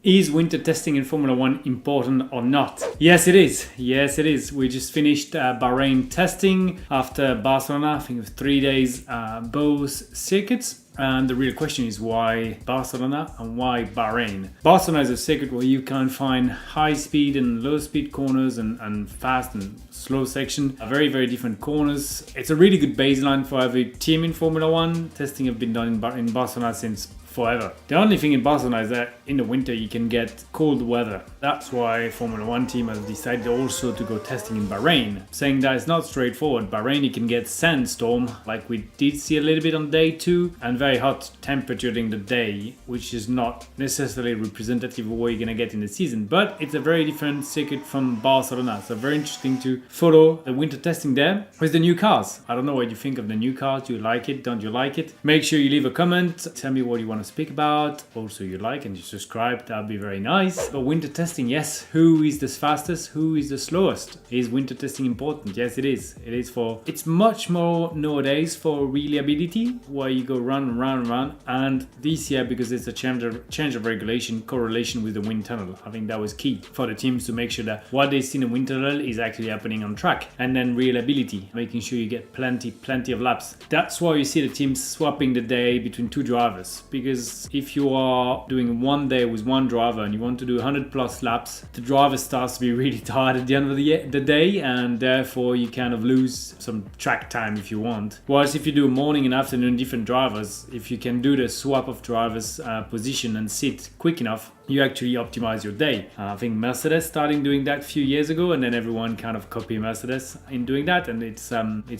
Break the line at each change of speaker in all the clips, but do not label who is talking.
Is winter testing in Formula One important or not? Yes, it is. Yes, it is. We just finished Bahrain testing after Barcelona. I think it was 3 days, both circuits. And the real question is why Barcelona and why Bahrain? Barcelona is a circuit where you can find high speed and low speed corners and fast and slow section. Very, very different corners. It's a really good baseline for every team in Formula One. Testing have been done in Barcelona since forever. The only thing in Barcelona is that in the winter you can get cold weather. That's why Formula One team has decided also to go testing in Bahrain, saying that it's not straightforward. Bahrain, you can get sandstorm like we did see a little bit on day 2 and very hot temperature during the day, which is not necessarily representative of what you're gonna get in the season, but it's a very different circuit from Barcelona. So very interesting to follow the winter testing there with the new cars. I don't know what you think of the new cars. Do you like it? Don't you like it? Make sure you leave a comment. Tell me what you want to speak about. Also, you like and you subscribe. That'd be very nice. But winter testing, yes. Who is the fastest? Who is the slowest? Is winter testing important? Yes, it is. It's much more nowadays for reliability, where you go run. And this year, because it's a change of regulation, correlation with the wind tunnel. I think that was key for the teams to make sure that what they see in the wind tunnel is actually happening on track. And then reliability, making sure you get plenty of laps. That's why you see the teams swapping the day between two drivers, because if you are doing one day with one driver and you want to do 100 plus laps, the driver starts to be really tired at the end of the day, and therefore you kind of lose some track time if you want. Whereas if you do morning and afternoon different drivers, if you can do the swap of drivers position and sit quick enough, you actually optimize your day. I think Mercedes started doing that a few years ago, and then everyone kind of copied Mercedes in doing that, and it's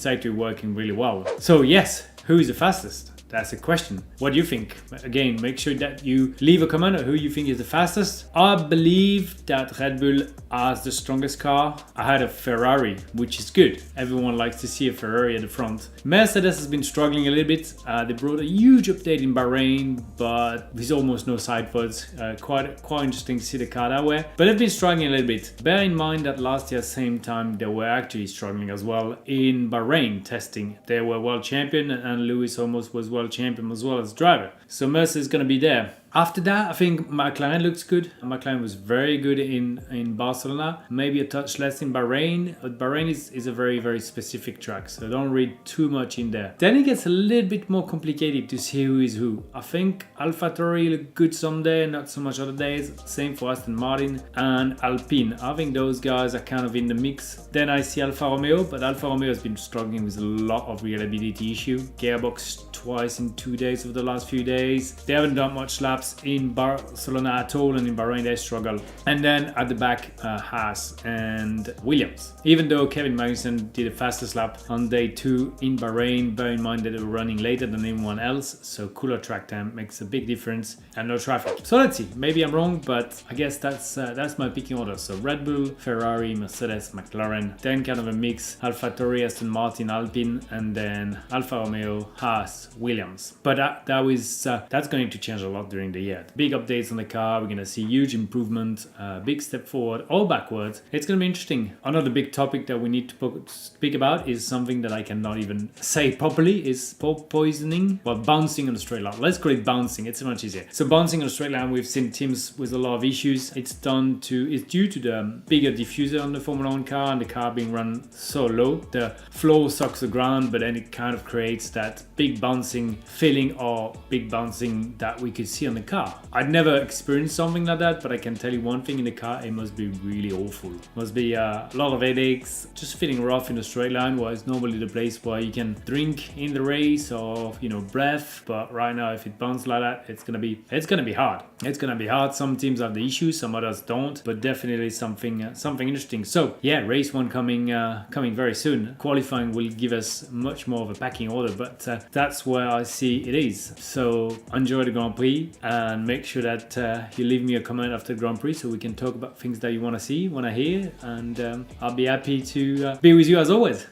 actually working really well. So yes, who is the fastest? That's a question. What do you think? Again, make sure that you leave a comment on who you think is the fastest. I believe that Red Bull has the strongest car ahead of Ferrari, which is good. Everyone likes to see a Ferrari at the front. Mercedes has been struggling a little bit. They brought a huge update in Bahrain, but with almost no side pods. Quite interesting to see the car that way. But they've been struggling a little bit. Bear in mind that last year, same time, they were actually struggling as well in Bahrain testing. They were world champion, and Lewis almost was world champion as well as driver. So Mercer is going to be there. After that, I think McLaren looks good. McLaren was very good in Barcelona. Maybe a touch less in Bahrain. But Bahrain is a very, very specific track. So don't read too much in there. Then it gets a little bit more complicated to see who is who. I think AlphaTauri look good some day, not so much other days. Same for Aston Martin and Alpine. I think those guys are kind of in the mix. Then I see Alfa Romeo, but Alfa Romeo has been struggling with a lot of reliability issue. Gearbox twice in 2 days of the last few days. They haven't done much laps in Barcelona at all, and in Bahrain they struggle. And then at the back, Haas and Williams. Even though Kevin Magnussen did the fastest lap on day 2 in Bahrain, bear in mind that they were running later than anyone else, so cooler track time makes a big difference and no traffic. So let's see, maybe I'm wrong, but I guess that's my picking order. So Red Bull, Ferrari, Mercedes, McLaren, then kind of a mix, AlphaTauri, Aston Martin, Alpine, and then Alfa Romeo, Haas, Williams. But that's going to change a lot during the year. Big updates on the car. We're going to see huge improvement, big step forward or backwards. It's going to be interesting. Another big topic that we need to speak about is something that I cannot even say properly, is poisoning, well, bouncing on a straight line. Let's call it bouncing. It's much easier. So bouncing on a straight line, we've seen teams with a lot of issues. It's due to the bigger diffuser on the Formula 1 car and the car being run so low. The floor sucks the ground, but then it kind of creates that big bouncing feeling or big bouncing that we could see on the car. I'd never experienced something like that, but I can tell you one thing, in the car it must be really awful. Must be a lot of headaches, just feeling rough in a straight line, where it's normally the place where you can drink in the race or breath. But right now, if it bounces like that, it's gonna be hard. It's gonna be hard. Some teams have the issues, some others don't, but definitely something interesting. So yeah, race 1 coming very soon. Qualifying will give us much more of a packing order, but that's where I see it is. So enjoy the Grand Prix, and make sure that you leave me a comment after the Grand Prix so we can talk about things that you want to see, want to hear, and I'll be happy to be with you as always.